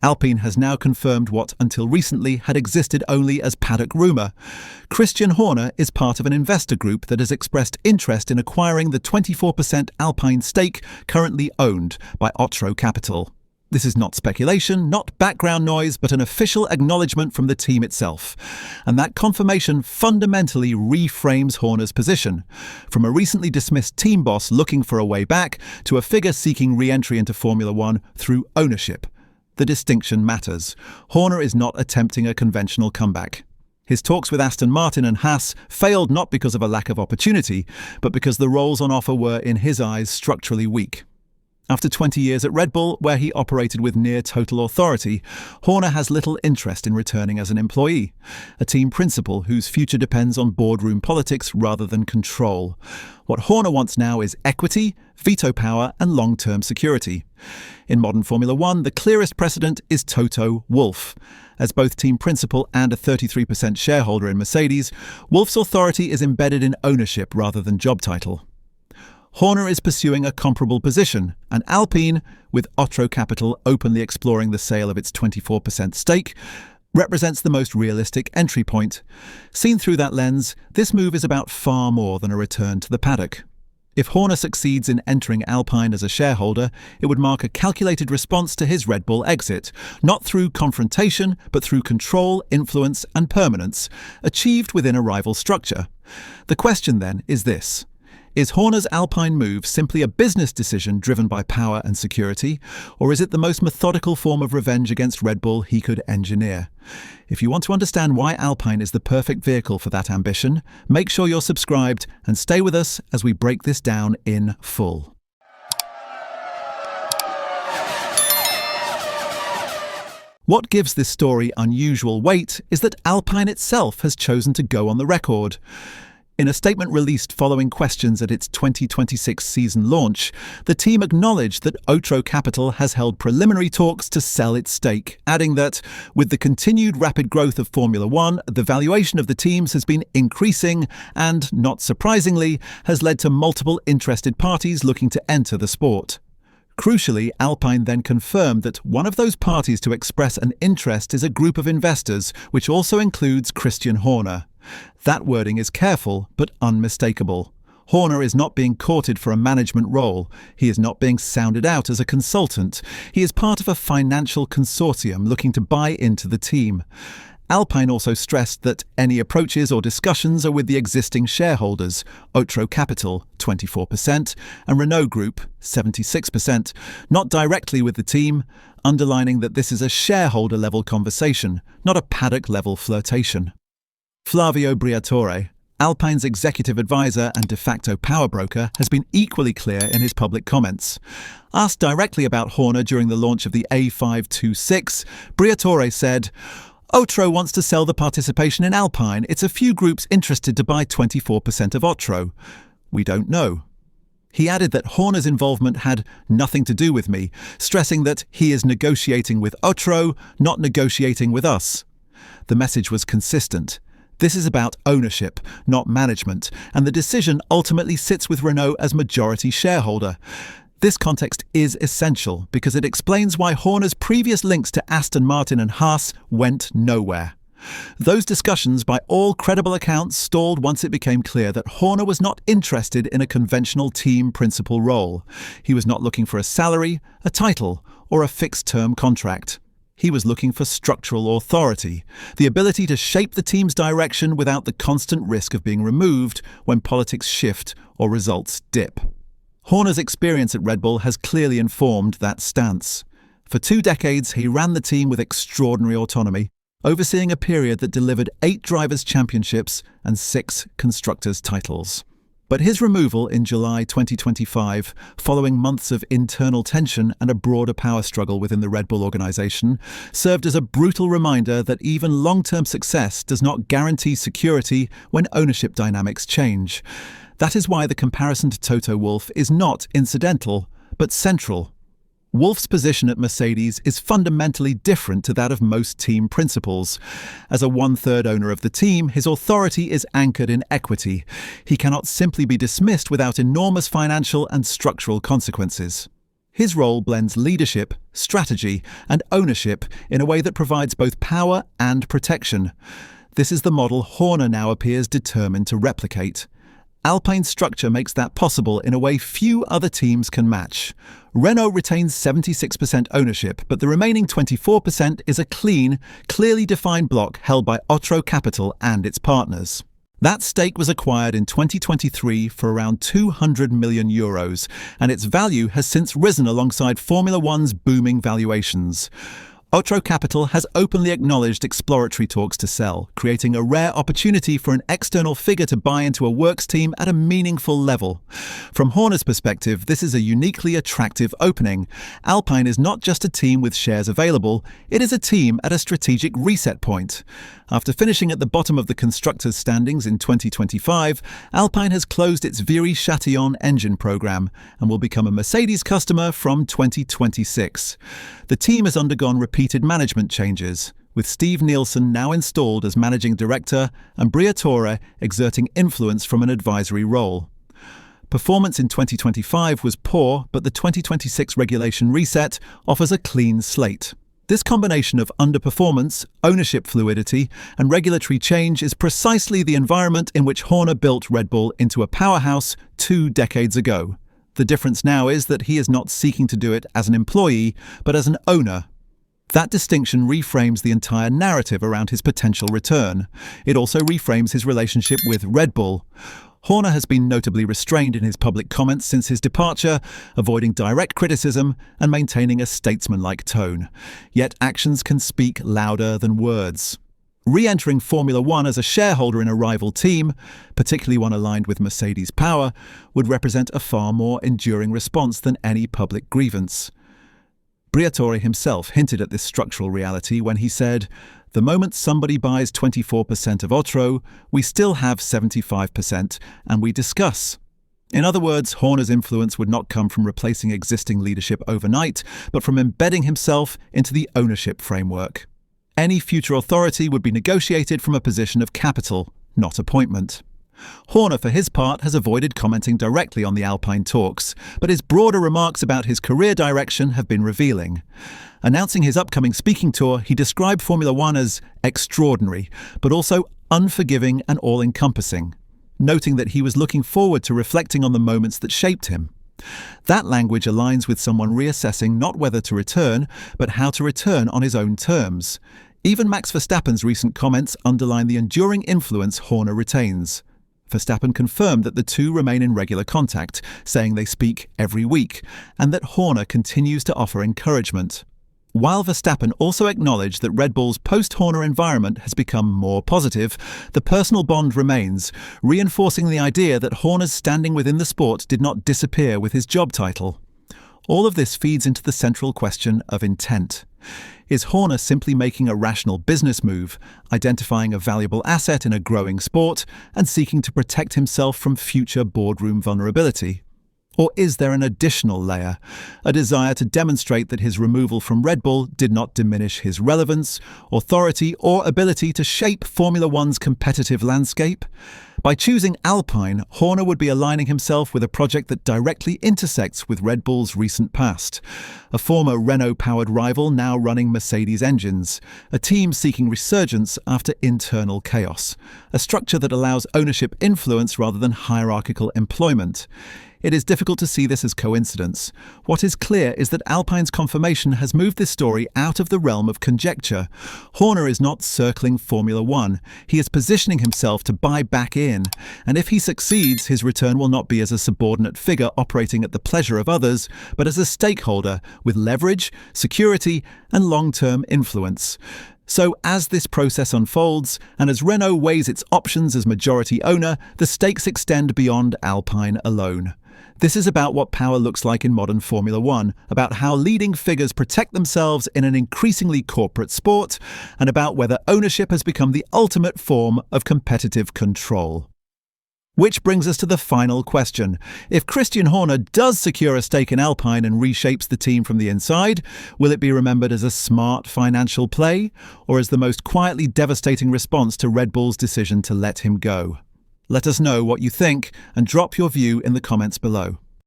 Alpine has now confirmed what, until recently, had existed only as paddock rumour. Christian Horner is part of an investor group that has expressed interest in acquiring the 24% Alpine stake currently owned by Otro Capital. This is not speculation, not background noise, but an official acknowledgement from the team itself. And that confirmation fundamentally reframes Horner's position. From a recently dismissed team boss looking for a way back to a figure seeking re-entry into Formula One through ownership. The distinction matters. Horner is not attempting a conventional comeback. His talks with Aston Martin and Haas failed not because of a lack of opportunity, but because the roles on offer were, in his eyes, structurally weak. After 20 years at Red Bull, where he operated with near total authority, Horner has little interest in returning as an employee, a team principal whose future depends on boardroom politics rather than control. What Horner wants now is equity, veto power, and long-term security. In modern Formula One, the clearest precedent is Toto Wolff. As both team principal and a 33% shareholder in Mercedes, Wolff's authority is embedded in ownership rather than job title. Horner is pursuing a comparable position, and Alpine, with Otro Capital openly exploring the sale of its 24% stake, represents the most realistic entry point. Seen through that lens, this move is about far more than a return to the paddock. If Horner succeeds in entering Alpine as a shareholder, it would mark a calculated response to his Red Bull exit, not through confrontation, but through control, influence, and permanence, achieved within a rival structure. The question then is this. Is Horner's Alpine move simply a business decision driven by power and security, or is it the most methodical form of revenge against Red Bull he could engineer? If you want to understand why Alpine is the perfect vehicle for that ambition, make sure you're subscribed and stay with us as we break this down in full. What gives this story unusual weight is that Alpine itself has chosen to go on the record. In a statement released following questions at its 2026 season launch, the team acknowledged that Otro Capital has held preliminary talks to sell its stake, adding that, with the continued rapid growth of Formula One, the valuation of the teams has been increasing and, not surprisingly, has led to multiple interested parties looking to enter the sport. Crucially, Alpine then confirmed that one of those parties to express an interest is a group of investors, which also includes Christian Horner. That wording is careful, but unmistakable. Horner is not being courted for a management role. He is not being sounded out as a consultant. He is part of a financial consortium looking to buy into the team. Alpine also stressed that any approaches or discussions are with the existing shareholders, Otro Capital, 24%, and Renault Group, 76%, not directly with the team, underlining that this is a shareholder-level conversation, not a paddock-level flirtation. Flavio Briatore, Alpine's executive advisor and de facto power broker, has been equally clear in his public comments. Asked directly about Horner during the launch of the A526, Briatore said, "Otro wants to sell the participation in Alpine. It's a few groups interested to buy 24% of Otro. We don't know." He added that Horner's involvement had nothing to do with me, stressing that he is negotiating with Otro, not negotiating with us. The message was consistent. This is about ownership, not management, and the decision ultimately sits with Renault as majority shareholder. This context is essential because it explains why Horner's previous links to Aston Martin and Haas went nowhere. Those discussions, by all credible accounts, stalled once it became clear that Horner was not interested in a conventional team principal role. He was not looking for a salary, a title, or a fixed-term contract. He was looking for structural authority, the ability to shape the team's direction without the constant risk of being removed when politics shift or results dip. Horner's experience at Red Bull has clearly informed that stance. For 2 decades, he ran the team with extraordinary autonomy, overseeing a period that delivered 8 drivers' championships and 6 constructors' titles. But his removal in July 2025, following months of internal tension and a broader power struggle within the Red Bull organization, served as a brutal reminder that even long-term success does not guarantee security when ownership dynamics change. That is why the comparison to Toto Wolff is not incidental, but central. Wolff's position at Mercedes is fundamentally different to that of most team principals. As a 1/3 owner of the team, his authority is anchored in equity. He cannot simply be dismissed without enormous financial and structural consequences. His role blends leadership, strategy, and ownership in a way that provides both power and protection. This is the model Horner now appears determined to replicate. Alpine's structure makes that possible in a way few other teams can match. Renault retains 76% ownership, but the remaining 24% is a clean, clearly defined block held by Otro Capital and its partners. That stake was acquired in 2023 for around €200 million, and its value has since risen alongside Formula One's booming valuations. Otro Capital has openly acknowledged exploratory talks to sell, creating a rare opportunity for an external figure to buy into a works team at a meaningful level. From Horner's perspective, this is a uniquely attractive opening. Alpine is not just a team with shares available, it is a team at a strategic reset point. After finishing at the bottom of the constructors' standings in 2025, Alpine has closed its Viry-Châtillon engine program and will become a Mercedes customer from 2026. The team has undergone repeated management changes, with Steve Nielsen now installed as managing director and Briatore exerting influence from an advisory role. Performance in 2025 was poor, but the 2026 regulation reset offers a clean slate. This combination of underperformance, ownership fluidity, and regulatory change is precisely the environment in which Horner built Red Bull into a powerhouse 2 decades ago. The difference now is that he is not seeking to do it as an employee, but as an owner. That distinction reframes the entire narrative around his potential return. It also reframes his relationship with Red Bull. Horner has been notably restrained in his public comments since his departure, avoiding direct criticism and maintaining a statesmanlike tone. Yet actions can speak louder than words. Re-entering Formula One as a shareholder in a rival team, particularly one aligned with Mercedes' power, would represent a far more enduring response than any public grievance. Briatore himself hinted at this structural reality when he said, "The moment somebody buys 24% of Otro, we still have 75%, and we discuss." In other words, Horner's influence would not come from replacing existing leadership overnight, but from embedding himself into the ownership framework. Any future authority would be negotiated from a position of capital, not appointment. Horner, for his part, has avoided commenting directly on the Alpine talks, but his broader remarks about his career direction have been revealing. Announcing his upcoming speaking tour, he described Formula One as extraordinary, but also unforgiving and all-encompassing, noting that he was looking forward to reflecting on the moments that shaped him. That language aligns with someone reassessing not whether to return, but how to return on his own terms. Even Max Verstappen's recent comments underline the enduring influence Horner retains. Verstappen confirmed that the two remain in regular contact, saying they speak every week, and that Horner continues to offer encouragement. While Verstappen also acknowledged that Red Bull's post-Horner environment has become more positive, the personal bond remains, reinforcing the idea that Horner's standing within the sport did not disappear with his job title. All of this feeds into the central question of intent. Is Horner simply making a rational business move, identifying a valuable asset in a growing sport, and seeking to protect himself from future boardroom vulnerability? Or is there an additional layer, a desire to demonstrate that his removal from Red Bull did not diminish his relevance, authority, or ability to shape Formula One's competitive landscape? By choosing Alpine, Horner would be aligning himself with a project that directly intersects with Red Bull's recent past. A former Renault-powered rival now running Mercedes engines, a team seeking resurgence after internal chaos, a structure that allows ownership influence rather than hierarchical employment. It is difficult to see this as coincidence. What is clear is that Alpine's confirmation has moved this story out of the realm of conjecture. Horner is not circling Formula One. He is positioning himself to buy back in. And if he succeeds, his return will not be as a subordinate figure operating at the pleasure of others, but as a stakeholder with leverage, security, and long-term influence. So as this process unfolds, and as Renault weighs its options as majority owner, the stakes extend beyond Alpine alone. This is about what power looks like in modern Formula One, about how leading figures protect themselves in an increasingly corporate sport, and about whether ownership has become the ultimate form of competitive control. Which brings us to the final question. If Christian Horner does secure a stake in Alpine and reshapes the team from the inside, will it be remembered as a smart financial play, or as the most quietly devastating response to Red Bull's decision to let him go? Let us know what you think and drop your view in the comments below.